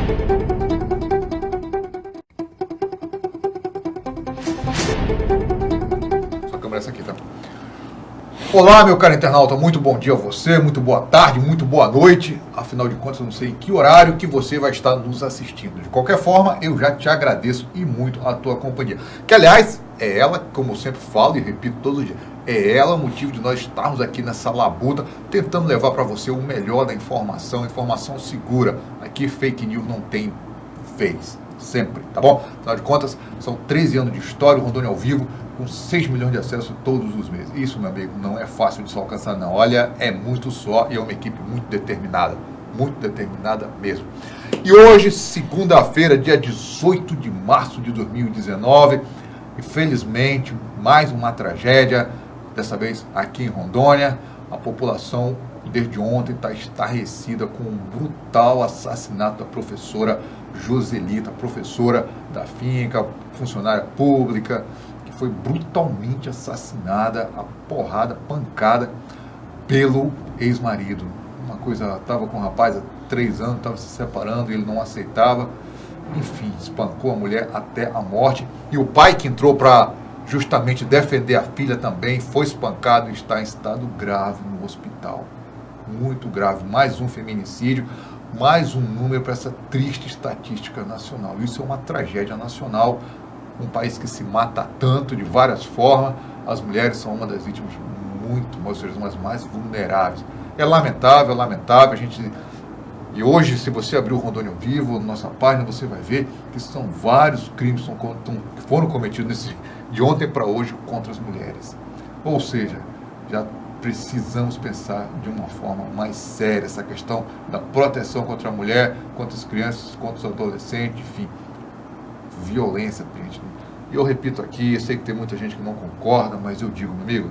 Sua câmera é essa aqui, tá? Olá, meu caro internauta, muito bom dia a você, muito boa tarde, muito boa noite. Afinal de contas, eu não sei em que horário que você vai estar nos assistindo. De qualquer forma, eu já te agradeço e muito a tua companhia. Que, aliás, é ela, como eu sempre falo e repito todo dia, é ela o motivo de nós estarmos aqui nessa labuta, tentando levar para você o melhor da informação, informação segura. Aqui, fake news não tem vez, sempre, tá bom? Afinal de contas, são 13 anos de história, o Rondônia ao vivo, com 6 milhões de acessos todos os meses. Isso, meu amigo, não é fácil de se alcançar, não. Olha, é muito só e é uma equipe muito determinada mesmo. E hoje, segunda-feira, dia 18 de março de 2019, infelizmente, mais uma tragédia, dessa vez aqui em Rondônia. A população, desde ontem, está estarrecida com um brutal assassinato da professora Joselita, professora da finca, funcionária pública, foi brutalmente assassinada, a porrada, pancada, pelo ex-marido. Uma coisa, estava com o rapaz há 3 anos, estava se separando, ele não aceitava, enfim, espancou a mulher até a morte. E o pai, que entrou para justamente defender a filha também, foi espancado e está em estado grave no hospital. Muito grave, mais um feminicídio, mais um número para essa triste estatística nacional. Isso é uma tragédia nacional. Um país que se mata tanto, de várias formas, as mulheres são uma das vítimas ou seja, umas mais vulneráveis. É lamentável, a gente... E hoje, se você abrir o Rondônia ao Vivo, na nossa página, você vai ver que são vários crimes que foram cometidos de ontem para hoje contra as mulheres. Ou seja, já precisamos pensar de uma forma mais séria essa questão da proteção contra a mulher, contra as crianças, contra os adolescentes, enfim. Violência, gente. E eu repito aqui, eu sei que tem muita gente que não concorda, mas eu digo, meu amigo,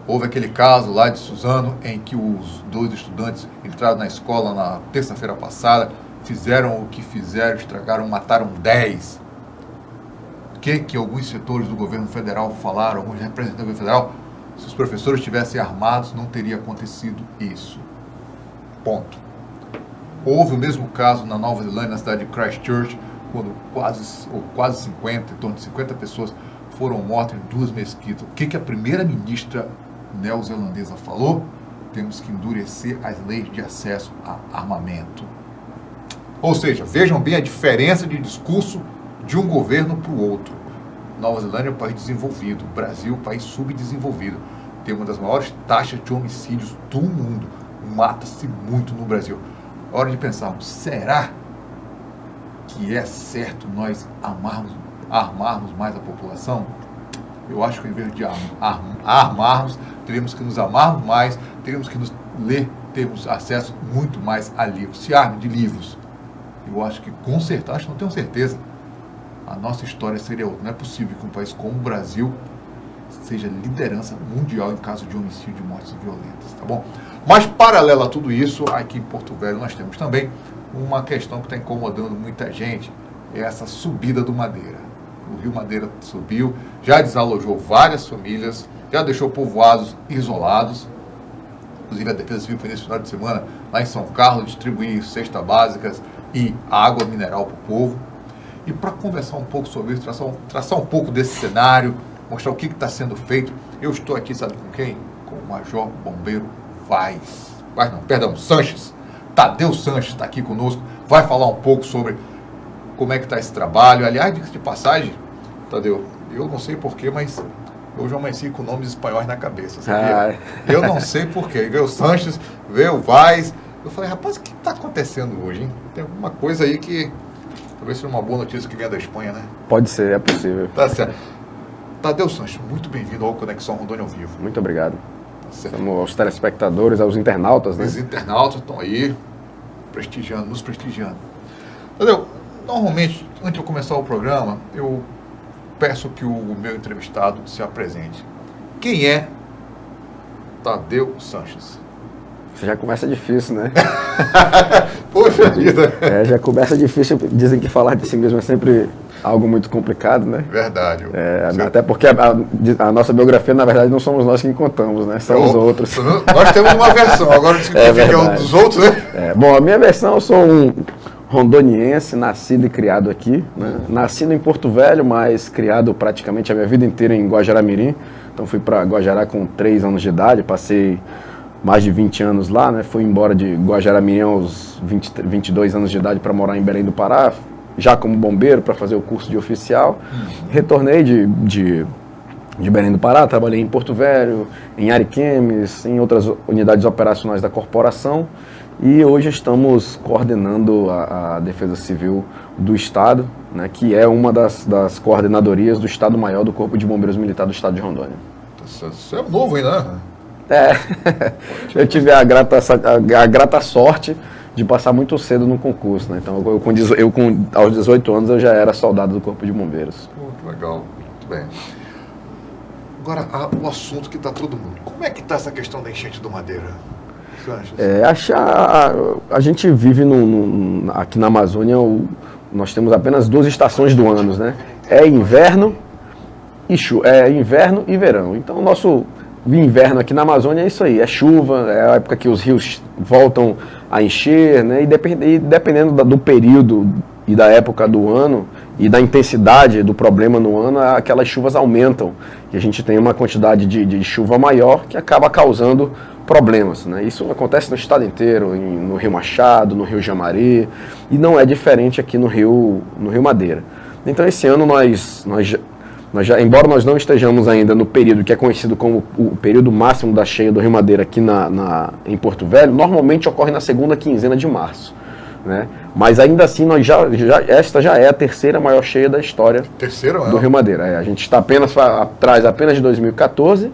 houve aquele caso lá de Suzano em que os 2 estudantes entraram na escola na terça-feira passada, fizeram o que fizeram, estragaram, mataram 10. O que alguns setores do governo federal falaram, alguns representantes do governo federal, se os professores estivessem armados, não teria acontecido isso. Ponto. Houve o mesmo caso na Nova Zelândia, na cidade de Christchurch, quando quase 50, em torno de 50 pessoas foram mortas em 2 mesquitas. O que a primeira-ministra neozelandesa falou? Temos que endurecer as leis de acesso a armamento. Ou seja, vejam bem a diferença de discurso de um governo para o outro. Nova Zelândia é um país desenvolvido, Brasil, país subdesenvolvido. Tem uma das maiores taxas de homicídios do mundo. Mata-se muito no Brasil. Hora de pensarmos, será que é certo nós armarmos mais a população? Eu acho que, ao invés de armarmos, teríamos que nos amarmos mais, teríamos que termos acesso muito mais a livros. Se arme de livros. Eu acho que, com certeza, acho que não tenho certeza, a nossa história seria outra. Não é possível que um país como o Brasil seja liderança mundial em caso de homicídio e mortes violentas, tá bom? Mas, paralelo a tudo isso, aqui em Porto Velho nós temos também uma questão que está incomodando muita gente, é essa subida do Madeira. O Rio Madeira subiu, já desalojou várias famílias, já deixou povoados isolados. Inclusive a Defesa Civil foi nesse final de semana lá em São Carlos distribuir cestas básicas e água mineral para o povo. E para conversar um pouco sobre isso, traçar um pouco desse cenário, mostrar o que está sendo feito, eu estou aqui, sabe com quem? Com o Major Bombeiro Sanches. Tadeu Sanches está aqui conosco, vai falar um pouco sobre como é que está esse trabalho. Aliás, de passagem, Tadeu, eu não sei porquê, mas hoje eu amanheci com nomes espanhóis na cabeça, sabia? Eu não sei porquê. Veio o Sanches, veio o Vaz. Eu falei, rapaz, o que está acontecendo hoje, hein? Tem alguma coisa aí que talvez seja uma boa notícia que venha da Espanha, né? Pode ser, é possível. Tá certo. Tadeu Sanches, muito bem-vindo ao Conexão Rondônia ao Vivo. Muito obrigado. Estamos aos telespectadores, aos internautas, né? Os internautas estão aí nos prestigiando. Tadeu, normalmente, antes de eu começar o programa, eu peço que o meu entrevistado se apresente. Quem é Tadeu Sanches? Você já começa difícil, né? Poxa vida! Já começa difícil. Dizem que falar de si mesmo é sempre algo muito complicado, né? Verdade. Até porque a nossa biografia, na verdade, não somos nós que contamos, né? São os outros. Nós temos uma versão, agora significa que é um dos outros, né? Bom, a minha versão, eu sou rondoniense, nascido e criado aqui, né? Nascido em Porto Velho, mas criado praticamente a minha vida inteira em Guajará-Mirim. Então fui para Guajará com 3 anos de idade, passei mais de 20 anos lá, né? Fui embora de Guajará-Mirim aos 22 anos de idade para morar em Belém do Pará, já como bombeiro para fazer o curso de oficial. Retornei de Belém do Pará, trabalhei em Porto Velho, em Ariquemes, em outras unidades operacionais da corporação. E hoje estamos coordenando a Defesa Civil do Estado, né, que é uma das coordenadorias do Estado-Maior do Corpo de Bombeiros Militar do Estado de Rondônia. Você é novo ainda, né? Eu tive a grata sorte de passar muito cedo no concurso, né? Então aos 18 anos eu já era soldado do Corpo de Bombeiros. Que legal, muito bem. Agora, o assunto que está todo mundo. Como é que está essa questão da enchente do Madeira? A gente vive aqui na Amazônia, nós temos apenas 2 estações do ano, né? É inverno e verão. Então o nosso inverno aqui na Amazônia é isso aí, é chuva, é a época que os rios voltam a encher, né? E dependendo do período e da época do ano e da intensidade do problema no ano, aquelas chuvas aumentam e a gente tem uma quantidade de chuva maior que acaba causando problemas, né? Isso acontece no estado inteiro, no Rio Machado, no Rio Jamari, e não é diferente aqui no Rio Madeira. Então esse ano embora nós não estejamos ainda no período que é conhecido como o período máximo da cheia do Rio Madeira aqui em Porto Velho, normalmente ocorre na segunda quinzena de março, né? Mas ainda assim esta já é a terceira maior cheia da história do Rio Madeira. A gente está atrás de 2014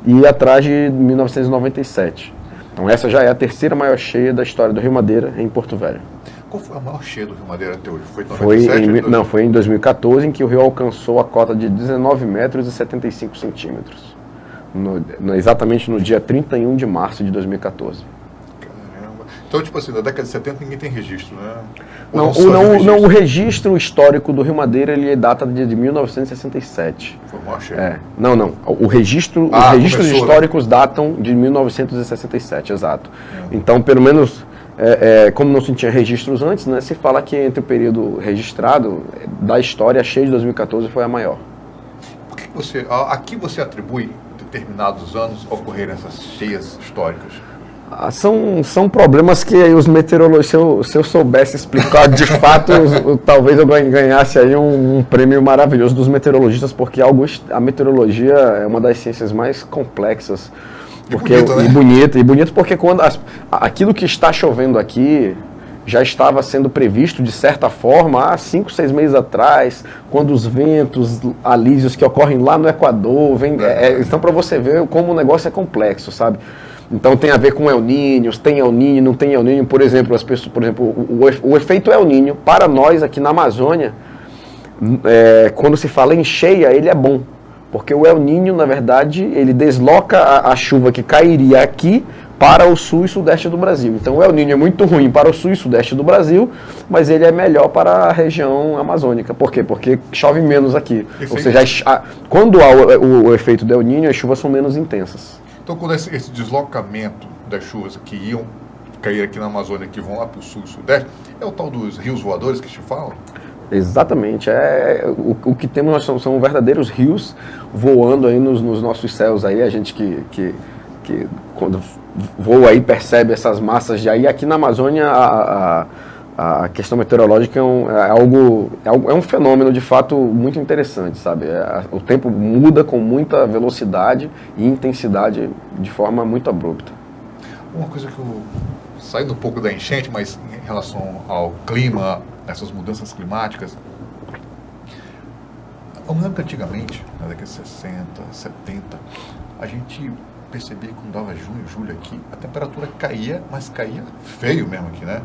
e atrás de 1997. Então essa já é a terceira maior cheia da história do Rio Madeira em Porto Velho. Qual foi a maior cheia do Rio Madeira até hoje? Foi em 97? Foi em 2014 em que o rio alcançou a cota de 19 metros e 75 centímetros. Exatamente no dia 31 de março de 2014. Caramba. Então, tipo assim, na década de 70 ninguém tem registro, né? O registro histórico do Rio Madeira ele data de 1967. Foi a maior cheia? Os registros históricos datam de 1967, exato. Então, pelo menos, como não se tinha registros antes, né, se fala que entre o período registrado da história, a cheia de 2014 foi a maior. Por que aqui você atribui determinados anos ocorrerem essas cheias históricas? São problemas que os meteorologistas, se eu soubesse explicar de fato, talvez eu ganhasse aí um prêmio maravilhoso dos meteorologistas, porque a meteorologia é uma das ciências mais complexas. E bonito porque quando aquilo que está chovendo aqui já estava sendo previsto de certa forma há 5, 6 meses atrás, quando os ventos alísios que ocorrem lá no Equador então para você ver como o negócio é complexo, sabe? Então tem a ver com El Niño, tem El Niño, não tem El Niño, por exemplo, o efeito El Niño para nós aqui na Amazônia, quando se fala em cheia, ele é bom. Porque o El Niño, na verdade, ele desloca a chuva que cairia aqui para o sul e sudeste do Brasil. Então o El Niño é muito ruim para o sul e sudeste do Brasil, mas ele é melhor para a região amazônica. Por quê? Porque chove menos aqui. Ou seja, quando há o efeito do El Niño, as chuvas são menos intensas. Então quando esse deslocamento das chuvas que iam cair aqui na Amazônia, que vão lá para o sul e sudeste, é o tal dos rios voadores que te falam? Exatamente, o que temos são verdadeiros rios voando aí nos nossos céus aí, a gente que quando voa aí percebe essas massas de aí. Aqui na Amazônia a questão meteorológica é um fenômeno de fato muito interessante, sabe? O tempo muda com muita velocidade e intensidade de forma muito abrupta. Uma coisa que saindo um pouco da enchente, mas em relação ao clima, essas mudanças climáticas, eu me lembro que antigamente, na década de 60, 70, a gente percebia que quando dava junho, julho aqui, a temperatura caía, mas caía feio mesmo aqui, né?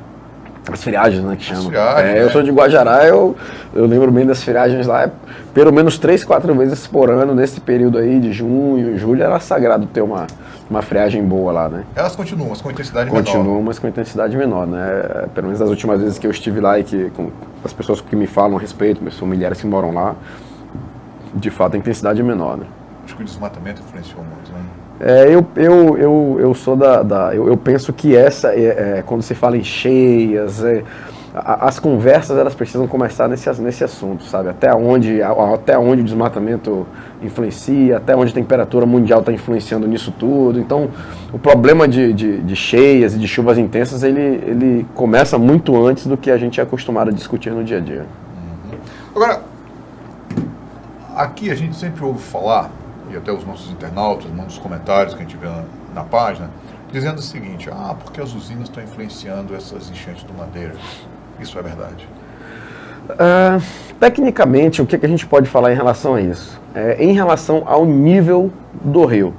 As friagens, né, que chamam. Né? Eu sou de Guajará, eu lembro bem das friagens lá, pelo menos 3, 4 vezes por ano, nesse período aí de junho, julho, era sagrado ter uma friagem boa lá, né? Elas continuam, mas com intensidade menor. Continuam, mas com intensidade menor, né? Pelo menos das últimas vezes que eu estive lá e com as pessoas que me falam a respeito, meus familiares que moram lá, de fato a intensidade é menor, né? Acho que o desmatamento influenciou muito, né? Eu sou eu penso que quando se fala em cheias, as conversas elas precisam começar nesse assunto, sabe? Até onde o desmatamento influencia, até onde a temperatura mundial está influenciando nisso tudo. Então, o problema de cheias e de chuvas intensas, ele começa muito antes do que a gente é acostumado a discutir no dia a dia. Agora, aqui a gente sempre ouve falar, e até os nossos internautas, nos comentários que a gente vê na página, dizendo o seguinte: porque as usinas estão influenciando essas enchentes do Madeira. Isso é verdade? Tecnicamente, o que a gente pode falar em relação a isso? Em relação ao nível do rio.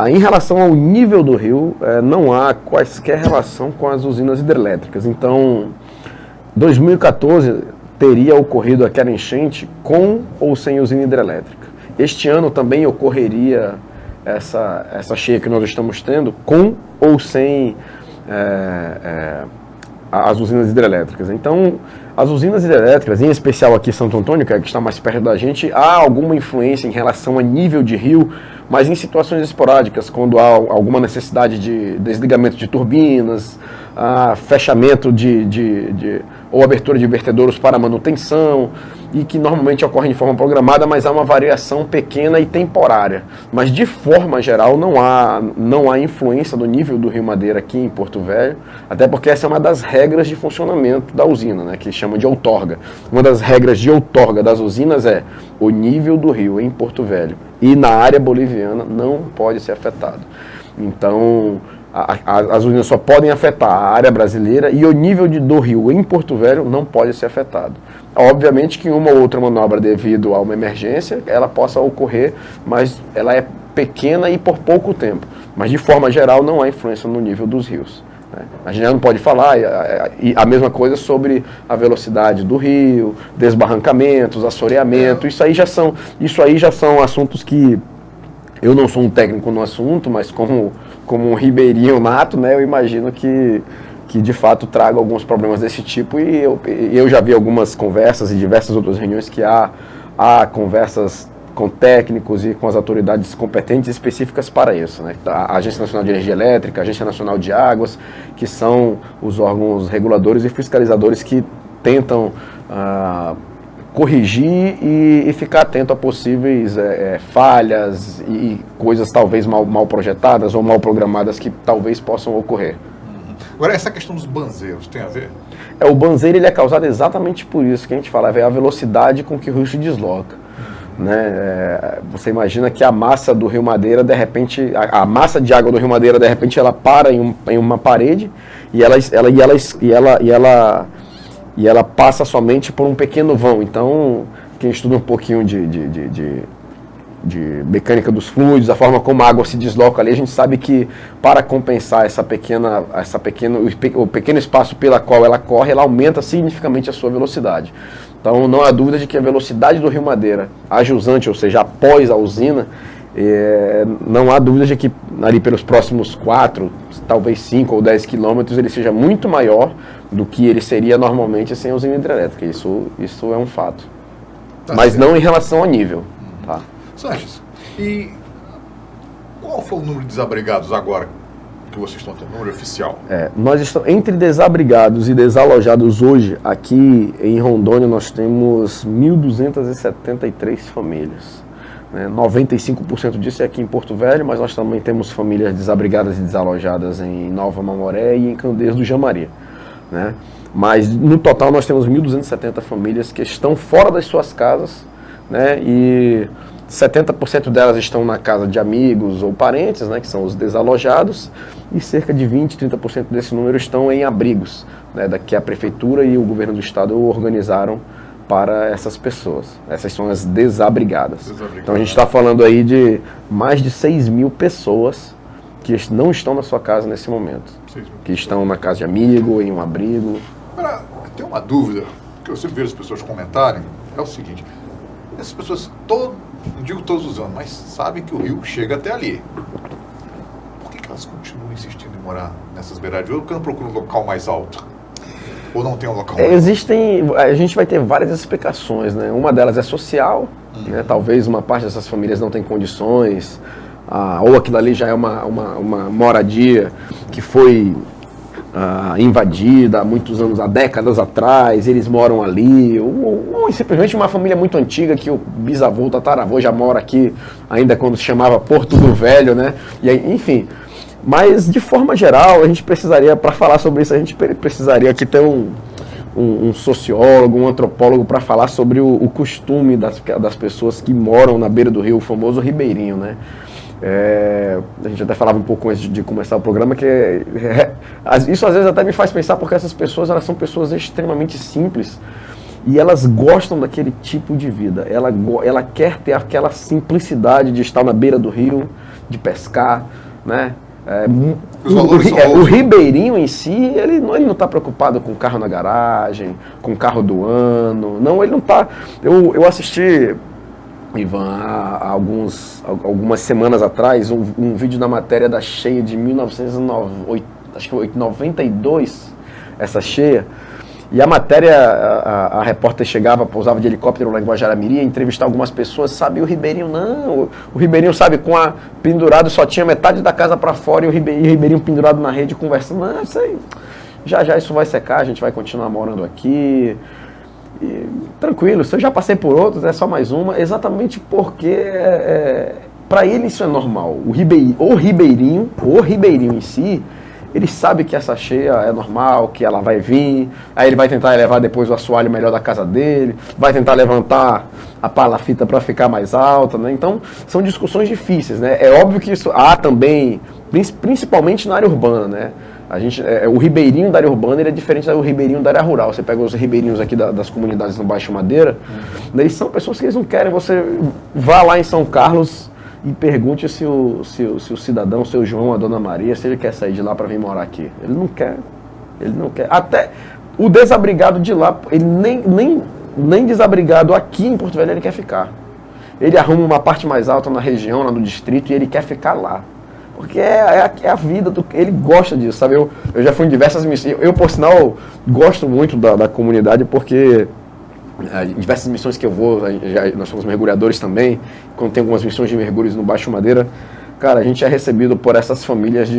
Em relação ao nível do rio, não há quaisquer relação com as usinas hidrelétricas. Então, 2014 teria ocorrido aquela enchente com ou sem usina hidrelétrica. Este ano também ocorreria essa cheia que nós estamos tendo com ou sem as usinas hidrelétricas. Então, as usinas hidrelétricas, em especial aqui em Santo Antônio, que está mais perto da gente, há alguma influência em relação a nível de rio, mas em situações esporádicas, quando há alguma necessidade de desligamento de turbinas, fechamento ou abertura de vertedouros para manutenção, e que normalmente ocorrem de forma programada, mas há uma variação pequena e temporária. Mas de forma geral não há influência do nível do Rio Madeira aqui em Porto Velho, até porque essa é uma das regras de funcionamento da usina, né, que chama de outorga. Uma das regras de outorga das usinas é o nível do rio em Porto Velho e na área boliviana não pode ser afetado. Então, as usinas só podem afetar a área brasileira e o nível do rio em Porto Velho não pode ser afetado. Obviamente que uma ou outra manobra devido a uma emergência, ela possa ocorrer, mas ela é pequena e por pouco tempo. Mas de forma geral não há influência no nível dos rios. Né? A gente não pode falar a mesma coisa sobre a velocidade do rio, desbarrancamentos, assoreamento. Isso aí já são assuntos que eu não sou um técnico no assunto, mas como um ribeirinho nato, né, eu imagino que de fato traga alguns problemas desse tipo, e eu já vi algumas conversas e diversas outras reuniões que há conversas com técnicos e com as autoridades competentes específicas para isso, né? A Agência Nacional de Energia Elétrica, a Agência Nacional de Águas, que são os órgãos reguladores e fiscalizadores que tentam corrigir e ficar atento a possíveis falhas e coisas talvez mal projetadas ou mal programadas que talvez possam ocorrer. Agora, essa questão dos banzeiros tem a ver? O banzeiro ele é causado exatamente por isso que a gente fala, é a velocidade com que o rio se desloca. Né? Você imagina que a massa do Rio Madeira, de repente, a massa de água do Rio Madeira, de repente, ela para em uma parede e ela passa somente por um pequeno vão. Então, quem estuda um pouquinho de mecânica dos fluidos, a forma como a água se desloca ali, a gente sabe que para compensar o pequeno espaço pela qual ela corre, ela aumenta significativamente a sua velocidade. Então não há dúvida de que a velocidade do Rio Madeira, ajusante, ou seja, após a usina, não há dúvida de que ali pelos próximos 4, talvez 5 ou 10 quilômetros ele seja muito maior do que ele seria normalmente sem a usina hidrelétrica. Isso é um fato. Mas não em relação ao nível. Tá? Sanches, e qual foi o número de desabrigados agora que vocês estão tendo, o número oficial? Nós estamos entre desabrigados e desalojados hoje, aqui em Rondônia, nós temos 1.273 famílias. 95% disso é aqui em Porto Velho, mas nós também temos famílias desabrigadas e desalojadas em Nova Mamoré e em Candeias do Jamaria. Né? Mas no total nós temos 1.270 famílias que estão fora das suas casas, né? E 70% delas estão na casa de amigos ou parentes, né, que são os desalojados, e cerca de 20, 30% desse número estão em abrigos, né, que a prefeitura e o governo do estado organizaram para essas pessoas. Essas são as desabrigadas. Então a gente está falando aí de mais de 6 mil pessoas que não estão na sua casa nesse momento, que estão na casa de amigo, em um abrigo. Agora, tem uma dúvida que eu sempre vejo as pessoas comentarem, é o seguinte: essas pessoas, não digo todos os anos, mas sabem que o rio chega até ali. Por que elas continuam insistindo em morar nessas beiradas de rio? Porque não procuram um local mais alto? Ou não tem um local mais alto? A gente vai ter várias explicações, né? Uma delas é social, né? Talvez uma parte dessas famílias não tem condições, ou aquilo ali já é uma moradia que foi invadida há muitos anos, há décadas atrás, eles moram ali, ou simplesmente uma família muito antiga que o bisavô, o tataravô já mora aqui, ainda quando se chamava Porto do Velho, né? E aí, enfim, mas de forma geral, a gente precisaria, para falar sobre isso, a gente precisaria aqui ter um sociólogo, um antropólogo para falar sobre o costume das pessoas que moram na beira do rio, o famoso ribeirinho, né? A gente até falava um pouco antes de começar o programa que isso às vezes até me faz pensar porque essas pessoas, elas são pessoas extremamente simples e elas gostam daquele tipo de vida. Ela quer ter aquela simplicidade de estar na beira do rio, de pescar, né? O ribeirinho em si, ele não está preocupado com carro na garagem, com carro do ano. Não, ele não está. Eu assisti, Ivan, há algumas semanas atrás, um vídeo na matéria da cheia de 1992, essa cheia, e a matéria, a repórter chegava, pousava de helicóptero lá em Guajará-Mirim, ia entrevistar algumas pessoas, sabe, e o ribeirinho não, o ribeirinho, sabe, pendurado, só tinha metade da casa para fora, e o ribeirinho pendurado na rede conversando, não, isso aí, já isso vai secar, a gente vai continuar morando aqui. E, tranquilo, se eu já passei por outros, é só mais uma, exatamente porque para ele isso é normal. O ribeirinho em si, ele sabe que essa cheia é normal, que ela vai vir, aí ele vai tentar elevar depois o assoalho melhor da casa dele, vai tentar levantar a palafita para ficar mais alta, né? Então, são discussões difíceis, né? É óbvio que isso há também, principalmente na área urbana, né? O ribeirinho da área urbana ele é diferente do ribeirinho da área rural. Você pega os ribeirinhos aqui das comunidades no Baixo Madeira, eles são pessoas que eles não querem. Você vá lá em São Carlos e pergunte se o cidadão, o seu João, a dona Maria, se ele quer sair de lá para vir morar aqui. Ele não quer. Até o desabrigado de lá, ele nem desabrigado aqui em Porto Velho ele quer ficar. Ele arruma uma parte mais alta na região, lá no distrito, e ele quer ficar lá. Porque é a vida, ele gosta disso, sabe? Eu já fui em diversas missões, eu por sinal gosto muito da comunidade porque em diversas missões que eu vou, nós somos mergulhadores também, quando tem algumas missões de mergulhos no Baixo Madeira, cara, a gente é recebido por essas famílias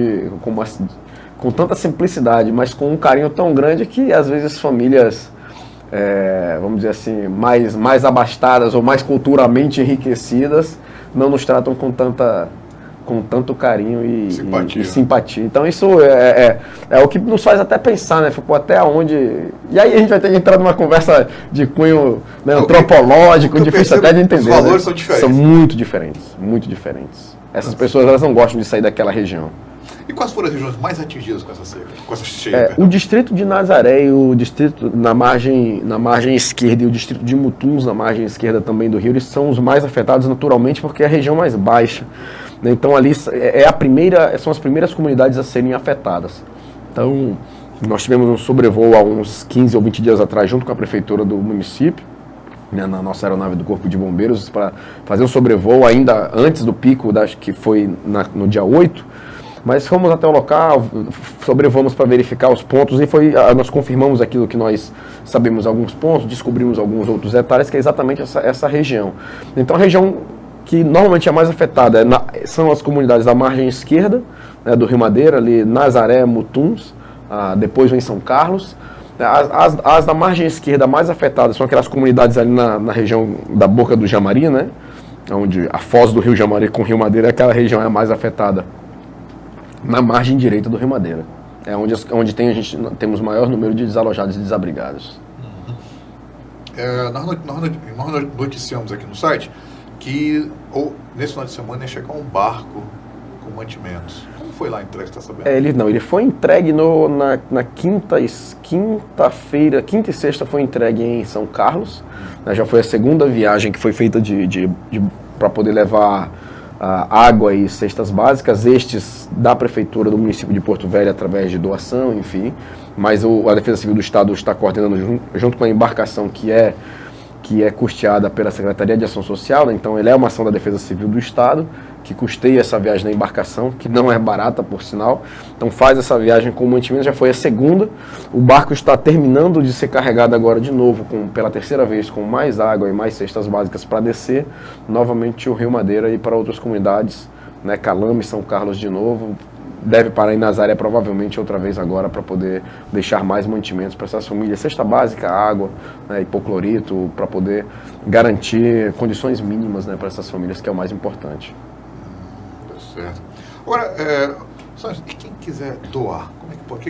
com tanta simplicidade, mas com um carinho tão grande que às vezes famílias, vamos dizer assim, mais abastadas ou mais culturalmente enriquecidas, não nos tratam com tanto carinho e simpatia. Então isso é o que nos faz até pensar, né? Até onde... E aí a gente vai ter que entrar numa conversa de cunho, né, antropológico, difícil até de entender. Os valores, né? são diferentes. São muito diferentes. Essas pessoas, elas não gostam de sair daquela região. E quais foram as regiões mais atingidas com essa cheia? O distrito de Nazaré e o distrito na margem esquerda e o distrito de Mutuns na margem esquerda também do rio, eles são os mais afetados naturalmente porque é a região mais baixa. Então ali são as primeiras comunidades a serem afetadas. Então nós tivemos um sobrevoo há uns 15 ou 20 dias atrás junto com a prefeitura do município, né, na nossa aeronave do Corpo de Bombeiros, para fazer um sobrevoo ainda antes do pico, que foi no dia 8. Mas fomos até o local, sobrevoamos para verificar os pontos e nós confirmamos aquilo que nós sabemos, alguns pontos, descobrimos alguns outros detalhes, que é exatamente essa região. Então a região que normalmente é mais afetada são as comunidades da margem esquerda, né, do Rio Madeira, ali Nazaré, Mutuns, depois vem São Carlos. As da margem esquerda mais afetadas são aquelas comunidades ali na região da Boca do Jamari, né, onde a foz do Rio Jamari com o Rio Madeira, aquela região é a mais afetada. Na margem direita do Rio Madeira. É onde temos o maior número de desalojados e desabrigados. Nós noticiamos aqui no site que nesse final de semana ia chegar um barco com mantimentos. Como foi lá entregue, você está sabendo? Ele foi entregue na quinta-feira, quinta e sexta foi entregue em São Carlos. Né, já foi a segunda viagem que foi feita para poder levar água e cestas básicas, estes da Prefeitura do município de Porto Velho através de doação, enfim, mas a Defesa Civil do Estado está coordenando junto com a embarcação que é custeada pela Secretaria de Ação Social, né? Então ele é uma ação da Defesa Civil do Estado, que custeia essa viagem na embarcação, que não é barata, por sinal, então faz essa viagem com mantimento, já foi a segunda, o barco está terminando de ser carregado agora de novo, pela terceira vez, com mais água e mais cestas básicas para descer novamente o Rio Madeira e para outras comunidades, né, Calame, São Carlos de novo, deve parar em Nazaré provavelmente outra vez agora para poder deixar mais mantimentos para essas famílias. Cesta básica, água, né, hipoclorito, para poder garantir condições mínimas, né, para essas famílias, que é o mais importante. Tá certo. Agora, quem quiser doar,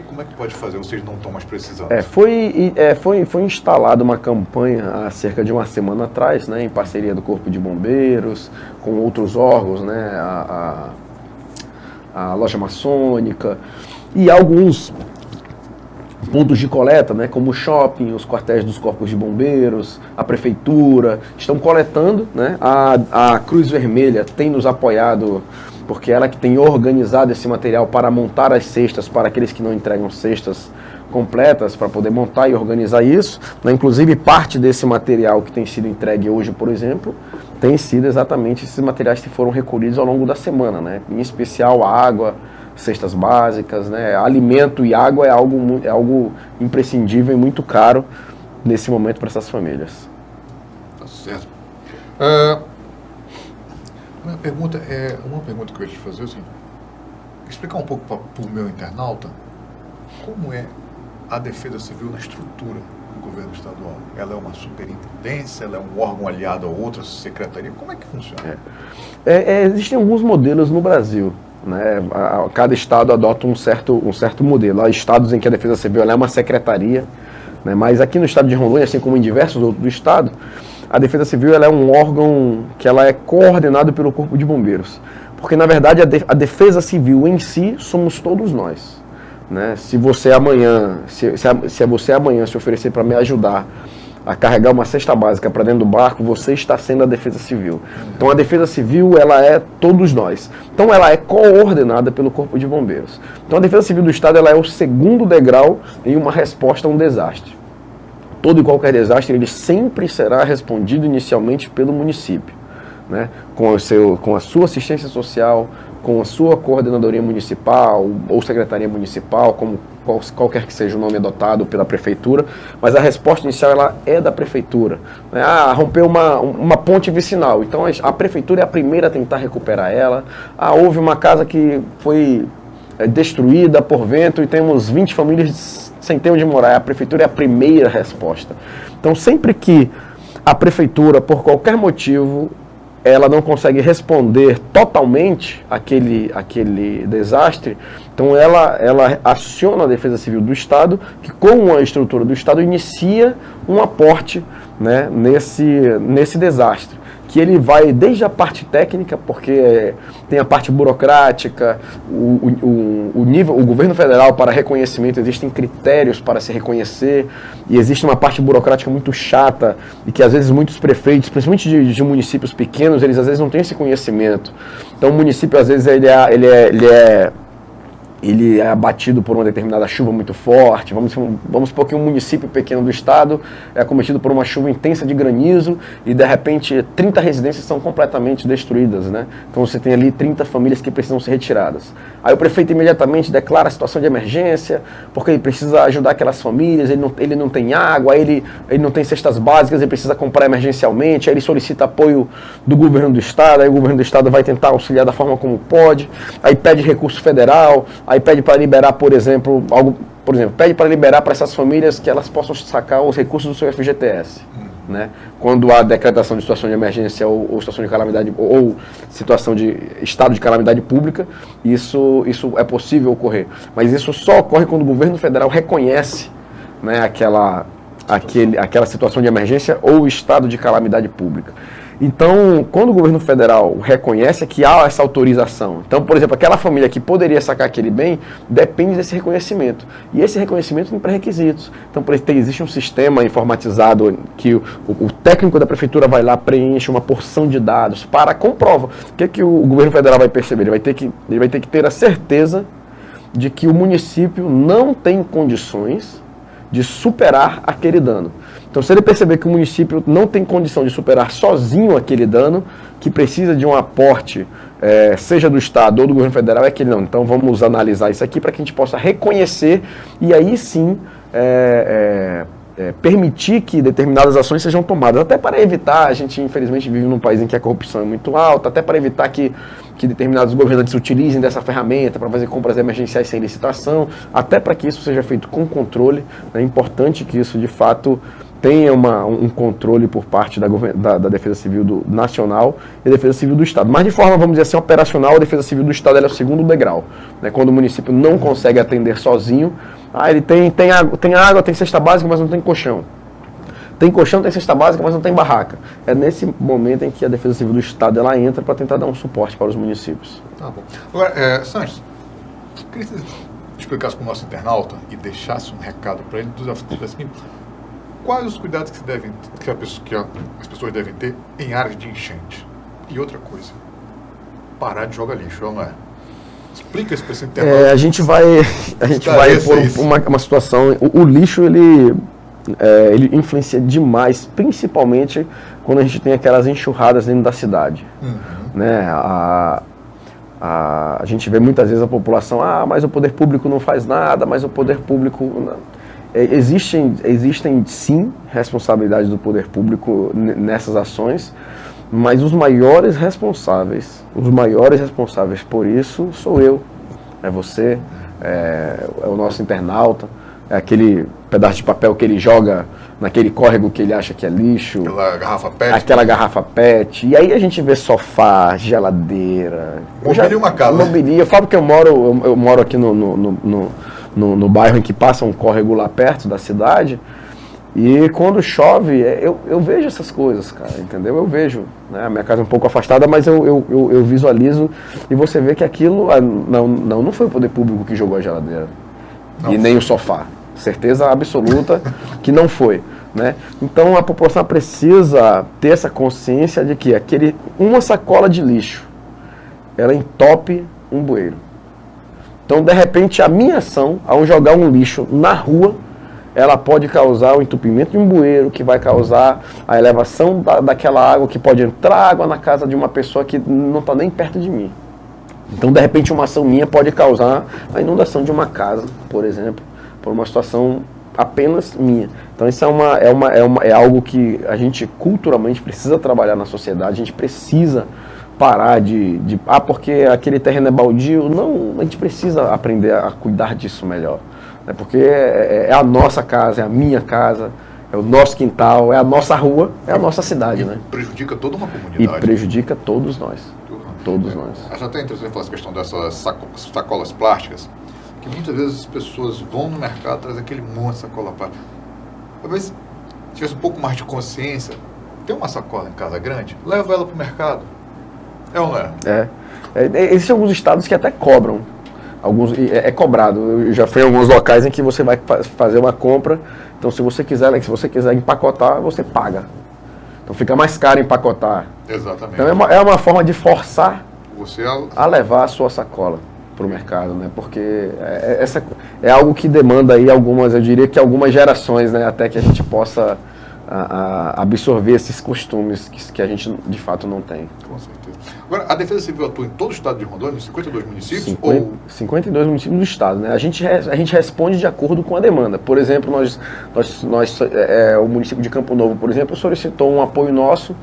como é que pode fazer? Vocês não estão mais precisando? Foi instalada uma campanha há cerca de uma semana atrás, né, em parceria do Corpo de Bombeiros, com outros órgãos, né, a Loja Maçônica e alguns pontos de coleta, né, como o shopping, os quartéis dos Corpos de Bombeiros, a Prefeitura, estão coletando, né, a Cruz Vermelha tem nos apoiado, porque ela que tem organizado esse material para montar as cestas para aqueles que não entregam cestas completas, para poder montar e organizar isso, né? Inclusive parte desse material que tem sido entregue hoje, por exemplo, tem sido exatamente esses materiais que foram recolhidos ao longo da semana, né? Em especial a água, cestas básicas, né? Alimento e água é algo imprescindível e muito caro nesse momento para essas famílias. Tá certo. Uma pergunta que eu ia te fazer, assim, explicar um pouco para o meu internauta como é a Defesa Civil na estrutura do governo estadual. Ela é uma superintendência, ela é um órgão aliado a outra secretaria, como é que funciona? Existem alguns modelos no Brasil, né? Cada estado adota um certo modelo. Há estados em que a Defesa Civil ela é uma secretaria, né? Mas aqui no estado de Rondônia, assim como em diversos outros do estado, a Defesa Civil ela é um órgão que ela é coordenado pelo Corpo de Bombeiros. Porque, na verdade, a Defesa Civil em si somos todos nós, né? Se você amanhã se oferecer para me ajudar a carregar uma cesta básica para dentro do barco, você está sendo a Defesa Civil. Então, a Defesa Civil ela é todos nós. Então, ela é coordenada pelo Corpo de Bombeiros. Então, a Defesa Civil do Estado ela é o segundo degrau em uma resposta a um desastre. Todo e qualquer desastre, ele sempre será respondido inicialmente pelo município, né? Com a sua assistência social, com a sua coordenadoria municipal ou secretaria municipal, como qualquer que seja o nome adotado pela prefeitura, mas a resposta inicial ela é da prefeitura, né? Rompeu uma ponte vicinal, então a prefeitura é a primeira a tentar recuperar ela. Houve uma casa que foi destruída por vento e temos 20 famílias sem ter onde morar. A prefeitura é a primeira resposta. Então, sempre que a prefeitura, por qualquer motivo, ela não consegue responder totalmente aquele desastre, então ela aciona a Defesa Civil do Estado, que com a estrutura do Estado inicia um aporte, né, nesse desastre, que ele vai desde a parte técnica, porque tem a parte burocrática, o governo federal para reconhecimento, existem critérios para se reconhecer, e existe uma parte burocrática muito chata, e que às vezes muitos prefeitos, principalmente de municípios pequenos, eles às vezes não têm esse conhecimento. Então o município às vezes ele é abatido por uma determinada chuva muito forte. Vamos supor que um município pequeno do estado é acometido por uma chuva intensa de granizo e, de repente, 30 residências são completamente destruídas, né? Então você tem ali 30 famílias que precisam ser retiradas. Aí o prefeito imediatamente declara a situação de emergência, porque ele precisa ajudar aquelas famílias, ele não tem água, ele não tem cestas básicas, ele precisa comprar emergencialmente, aí ele solicita apoio do governo do estado, aí o governo do estado vai tentar auxiliar da forma como pode, aí pede recurso federal, aí pede para liberar, pede para liberar para essas famílias que elas possam sacar os recursos do seu FGTS, né? Quando há decretação de situação de emergência ou situação de calamidade ou situação de estado de calamidade pública, isso é possível ocorrer. Mas isso só ocorre quando o governo federal reconhece, né, aquela situação de emergência ou estado de calamidade pública. Então, quando o governo federal reconhece que há essa autorização, então, por exemplo, aquela família que poderia sacar aquele bem, depende desse reconhecimento. E esse reconhecimento tem pré-requisitos. Então, existe um sistema informatizado que o técnico da prefeitura vai lá, preenche uma porção de dados para comprova. O que o governo federal vai perceber? Ele vai ter que ter a certeza de que o município não tem condições de superar aquele dano. Então, se ele perceber que o município não tem condição de superar sozinho aquele dano, que precisa de um aporte, seja do Estado ou do governo federal, é que não. Então, vamos analisar isso aqui para que a gente possa reconhecer e aí sim permitir que determinadas ações sejam tomadas, até para evitar, a gente infelizmente vive num país em que a corrupção é muito alta, até para evitar que determinados governantes utilizem dessa ferramenta para fazer compras emergenciais sem licitação, até para que isso seja feito com controle. É importante que isso de fato tenha um controle por parte da Defesa Civil Nacional e da Defesa Civil do Estado. Mas de forma, vamos dizer assim, operacional, a Defesa Civil do Estado ela é o segundo degrau. Né? Quando o município não consegue atender sozinho, ele tem água, tem cesta básica, mas não tem colchão. Tem colchão, tem cesta básica, mas não tem barraca. É nesse momento em que a Defesa Civil do Estado ela entra para tentar dar um suporte para os municípios. Tá bom. Agora, Sanches, queria que você explicasse para o nosso internauta e deixasse um recado para ele assim, quais os cuidados que as pessoas devem ter em áreas de enchente? E outra coisa, parar de jogar lixo, não é? Explica isso para esse internauta. A gente vai por uma situação. O lixo ele influencia demais, principalmente quando a gente tem aquelas enxurradas dentro da cidade. Uhum. Né? A gente vê muitas vezes a população, mas o poder público não faz nada, mas o poder público... Existem sim responsabilidades do poder público nessas ações, mas os maiores responsáveis por isso sou eu, é você, é o nosso internauta, é aquele pedaço de papel que ele joga naquele córrego que ele acha que é lixo. Aquela garrafa PET. E aí a gente vê sofá, geladeira. Mobilia uma casa. Eu falo que eu moro aqui no bairro em que passa um córrego lá perto da cidade. E quando chove, eu vejo essas coisas, cara, entendeu? Eu vejo, né? A minha casa é um pouco afastada, mas eu visualizo e você vê que aquilo não foi o poder público que jogou a geladeira. Não. E nem o sofá. Certeza absoluta que não foi, né? Então a população precisa ter essa consciência de que uma sacola de lixo, ela entope um bueiro. Então, de repente, a minha ação, ao jogar um lixo na rua, ela pode causar o entupimento de um bueiro, que vai causar a elevação daquela água, que pode entrar água na casa de uma pessoa que não está nem perto de mim. Então, de repente, uma ação minha pode causar a inundação de uma casa, por exemplo, por uma situação apenas minha. Então, isso é algo que a gente culturalmente precisa trabalhar na sociedade, a gente precisa parar porque aquele terreno é baldio. Não, a gente precisa aprender a cuidar disso melhor. Né? Porque é a nossa casa, é a minha casa, é o nosso quintal, é a nossa rua, é a nossa cidade. Né? Prejudica toda uma comunidade. E prejudica todos nós. Todos nós. Acho até interessante falar essa questão dessas sacolas plásticas, que muitas vezes as pessoas vão no mercado e trazem aquele monte de sacola plástica. Talvez se tivesse um pouco mais de consciência, tem uma sacola em casa grande, leva ela para o mercado. É ou não é? Existem alguns estados que até cobram. É cobrado. Eu já fui em alguns locais em que você vai fazer uma compra. Então, se você quiser empacotar, você paga. Então, fica mais caro empacotar. Exatamente. Então, é uma forma de forçar você a levar a sua sacola para o mercado, né? Porque é algo que demanda aí eu diria que algumas gerações, né? Até que a gente possa absorver esses costumes que a gente de fato não tem. Com certeza. Agora, a Defesa Civil atua em todo o estado de Rondônia, nos 52 municípios? 52 municípios do estado, né? A gente responde de acordo com a demanda. Por exemplo, o município de Campo Novo, por exemplo, solicitou um apoio nosso,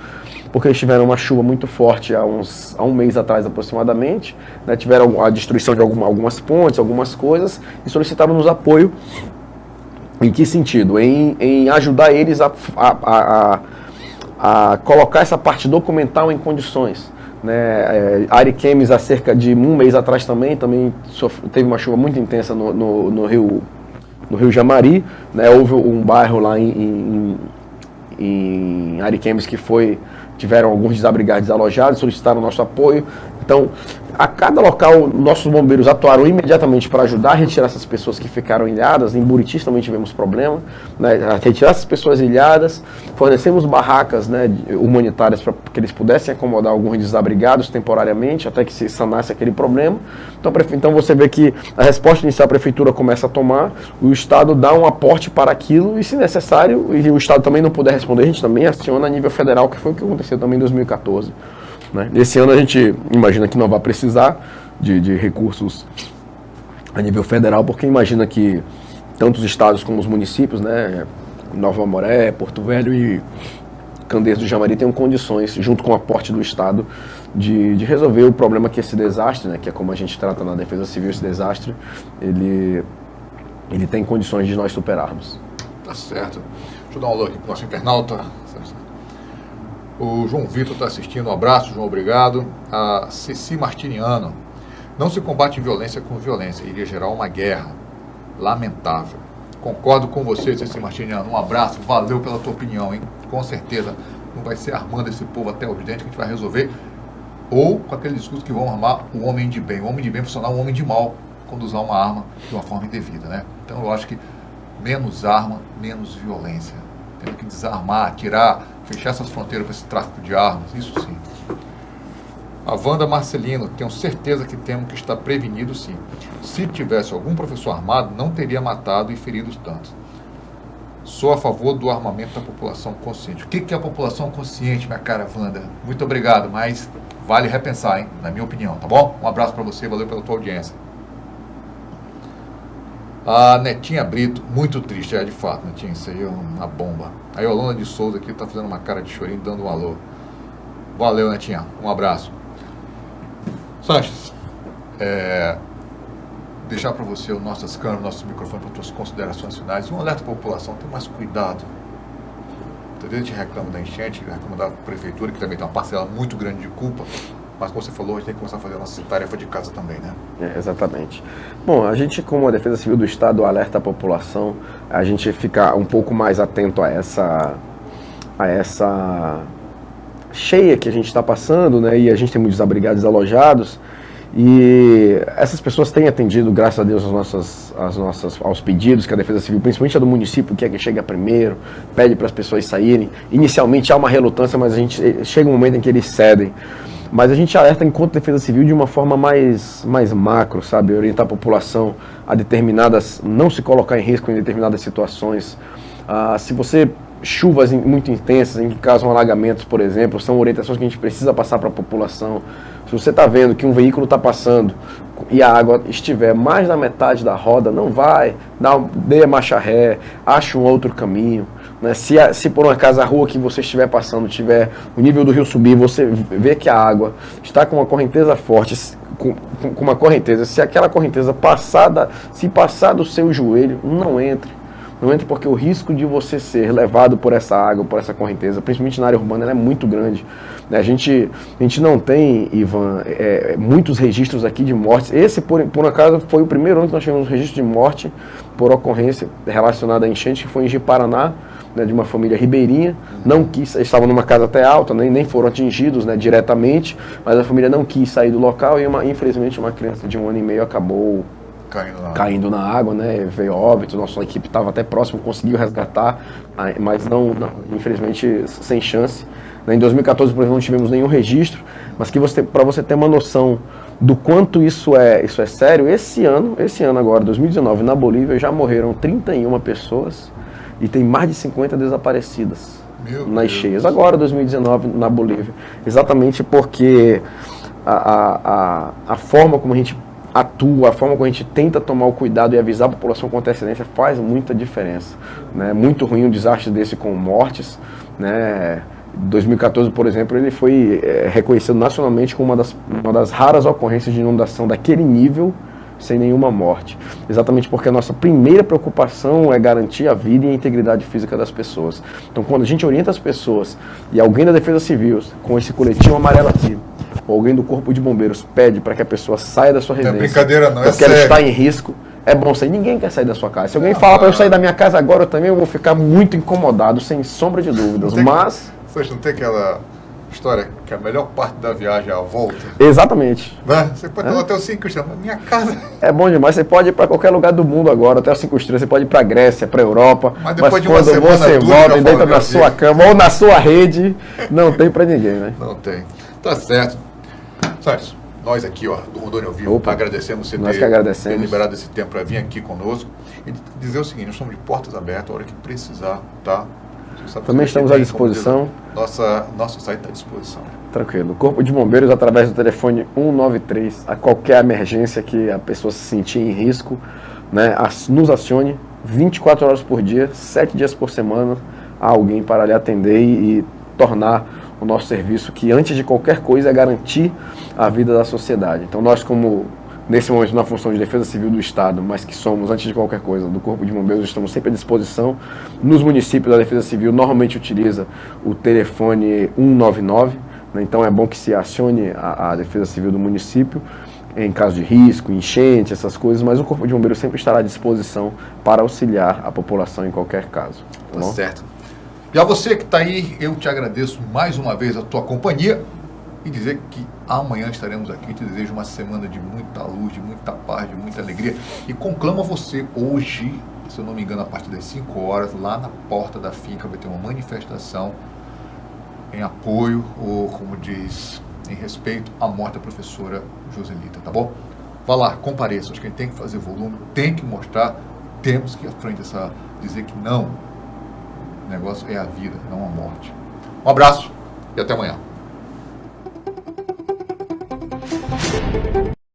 porque eles tiveram uma chuva muito forte há um mês atrás aproximadamente, né? Tiveram a destruição de algumas pontes, algumas coisas, e solicitaram-nos apoio. Em que sentido? Em ajudar eles a colocar essa parte documental em condições. Né? A Ariquemes, há cerca de um mês atrás também teve uma chuva muito intensa no Rio Jamari. Né? Houve um bairro lá em Ariquemes que tiveram alguns desabrigados desalojados, solicitaram nosso apoio. Então, a cada local, nossos bombeiros atuaram imediatamente para ajudar a retirar essas pessoas que ficaram ilhadas. Em Buritis também tivemos problema, né? A retirar essas pessoas ilhadas, fornecemos barracas, né, humanitárias para que eles pudessem acomodar alguns desabrigados temporariamente, até que se sanasse aquele problema. Então você vê que a resposta inicial a prefeitura começa a tomar, o Estado dá um aporte para aquilo, e se necessário, e o Estado também não puder responder, a gente também aciona a nível federal, que foi o que aconteceu também em 2014. Né? Esse ano a gente imagina que não vai precisar de recursos a nível federal, porque imagina que tanto os estados como os municípios, né, Nova Amoré, Porto Velho e Candeias do Jamari tenham condições, junto com o aporte do Estado, de resolver o problema que esse desastre, né, que é como a gente trata na Defesa Civil, esse desastre, ele tem condições de nós superarmos. Tá certo. Deixa eu dar um alô aqui pro nosso internauta. O João Vitor está assistindo. Um abraço, João, obrigado. A Ceci Martiniano. Não se combate violência com violência. Iria gerar uma guerra. Lamentável. Concordo com você, Ceci Martiniano. Um abraço. Valeu pela tua opinião, hein? Com certeza não vai ser armando esse povo até os dentes que a gente vai resolver. Ou com aquele discurso que vão armar o homem de bem. O homem de bem funcionar um homem de mal quando usar uma arma de uma forma indevida, né? Então eu acho que menos arma, menos violência. Temos que desarmar, tirar, fechar essas fronteiras para esse tráfico de armas, isso sim. A Wanda Marcelino, tenho certeza que temos que estar prevenido sim. Se tivesse algum professor armado, não teria matado e ferido tantos. Sou a favor do armamento da população consciente. O que é a população consciente, minha cara Wanda? Muito obrigado, mas vale repensar, hein? Na minha opinião, tá bom? Um abraço para você, valeu pela tua audiência. A Netinha Brito, muito triste, de fato, Netinha, isso aí é uma bomba. A Yolanda de Souza aqui tá fazendo uma cara de chorinho, dando um alô. Valeu, Netinha, um abraço. Sanches, deixar para você as nossas câmeras, nossos microfones para suas considerações finais. Um alerta para a população, tenha mais cuidado. Às vezes a gente reclama da enchente, reclama da prefeitura, que também tem uma parcela muito grande de culpa. Mas como você falou, a gente tem que começar a fazer a nossa tarefa de casa também, né? Exatamente. Bom, a gente, como a Defesa Civil do Estado, alerta a população, a gente fica um pouco mais atento a essa cheia que a gente está passando, né? E a gente tem muitos abrigados desalojados. E essas pessoas têm atendido, graças a Deus, aos pedidos que a Defesa Civil, principalmente a do município, que é que chega primeiro, pede para as pessoas saírem. Inicialmente há uma relutância, mas a gente chega um momento em que eles cedem. Mas a gente alerta enquanto Defesa Civil de uma forma mais macro, sabe? Orientar a população a não se colocar em risco em determinadas situações. Se você chuvas muito intensas, em que causam alagamentos, por exemplo, são orientações que a gente precisa passar para a população. Se você está vendo que um veículo está passando e a água estiver mais da metade da roda, não vai, dê a marcha ré, ache um outro caminho. Né? Se por uma acaso a rua que você estiver passando tiver o nível do rio subir, você vê que a água está com uma correnteza forte, com uma correnteza, se aquela correnteza passar do seu joelho, não entre. Não entre porque o risco de você ser levado por essa água, por essa correnteza, principalmente na área urbana, ela é muito grande. A gente não tem, Ivan, muitos registros aqui de mortes. Esse, por acaso, foi o primeiro ano que nós tivemos um registro de morte por ocorrência relacionada à enchente, que foi em Ji-Paraná, né, de uma família ribeirinha. Estavam numa casa até alta, nem foram atingidos, né, diretamente, mas a família não quis sair do local e, infelizmente, uma criança de 1 ano e meio acabou caindo na água, né? Veio óbito, nossa equipe estava até próximo, conseguiu resgatar, mas não, infelizmente, sem chance. Em 2014, por exemplo, não tivemos nenhum registro, mas para você ter uma noção do quanto isso é sério, esse ano agora, 2019, na Bolívia, já morreram 31 pessoas e tem mais de 50 desaparecidas nas cheias. Agora, 2019, na Bolívia. Exatamente porque a forma como a gente atua, a forma como a gente tenta tomar o cuidado e avisar a população com antecedência faz muita diferença. Né? Muito ruim um desastre desse com mortes. Né? 2014, por exemplo, ele foi reconhecido nacionalmente como uma das raras ocorrências de inundação daquele nível sem nenhuma morte. Exatamente porque a nossa primeira preocupação é garantir a vida e a integridade física das pessoas. Então, quando a gente orienta as pessoas e alguém da Defesa Civil, com esse coletinho amarelo aqui, ou alguém do Corpo de Bombeiros pede para que a pessoa saia da sua residência, não é brincadeira não, porque ela está em risco, é bom sair. Ninguém quer sair da sua casa. Se alguém falar para eu sair da minha casa agora, eu também vou ficar muito incomodado, sem sombra de dúvidas. Vocês não tem aquela história que a melhor parte da viagem é a volta? Exatamente. Né? Você pode ir no Hotel 5 Estrelas, mas minha casa... É bom demais, você pode ir para qualquer lugar do mundo agora, Hotel 5 Estrelas, você pode ir para a Grécia, para a Europa, mas depois de quando uma semana você volta dentro da sua cama ou na sua rede, não tem para ninguém, né? Não tem. Tá certo. Sérgio, nós aqui, do Rondônia ao Vivo, agradecemos você ter liberado esse tempo para vir aqui conosco e dizer o seguinte: nós estamos de portas abertas a hora que precisar, tá? Também estamos à disposição. Nosso site está à disposição. Tranquilo. Corpo de Bombeiros, através do telefone 193, a qualquer emergência que a pessoa se sentir em risco, né, nos acione. 24 horas por dia, 7 dias por semana, há alguém para lhe atender e tornar o nosso serviço, que antes de qualquer coisa é garantir a vida da sociedade. Então nós, como nesse momento na função de defesa civil do Estado, mas que somos, antes de qualquer coisa, do Corpo de Bombeiros, estamos sempre à disposição. Nos municípios, a defesa civil normalmente utiliza o telefone 199, né? Então é bom que se acione a defesa civil do município em caso de risco, enchente, essas coisas, mas o Corpo de Bombeiros sempre estará à disposição para auxiliar a população em qualquer caso. Tá certo. E a você que está aí, eu te agradeço mais uma vez a tua companhia e dizer que amanhã estaremos aqui. Te desejo uma semana de muita luz, de muita paz, de muita alegria. E conclamo a você hoje, se eu não me engano, a partir das 5 horas, lá na porta da finca vai ter uma manifestação em apoio, ou como diz, em respeito à morte da professora Joselita, tá bom? Vá lá, compareça. Acho que a gente tem que fazer volume, tem que mostrar, temos que ir à frente dizer que não. O negócio é a vida, não a morte. Um abraço e até amanhã.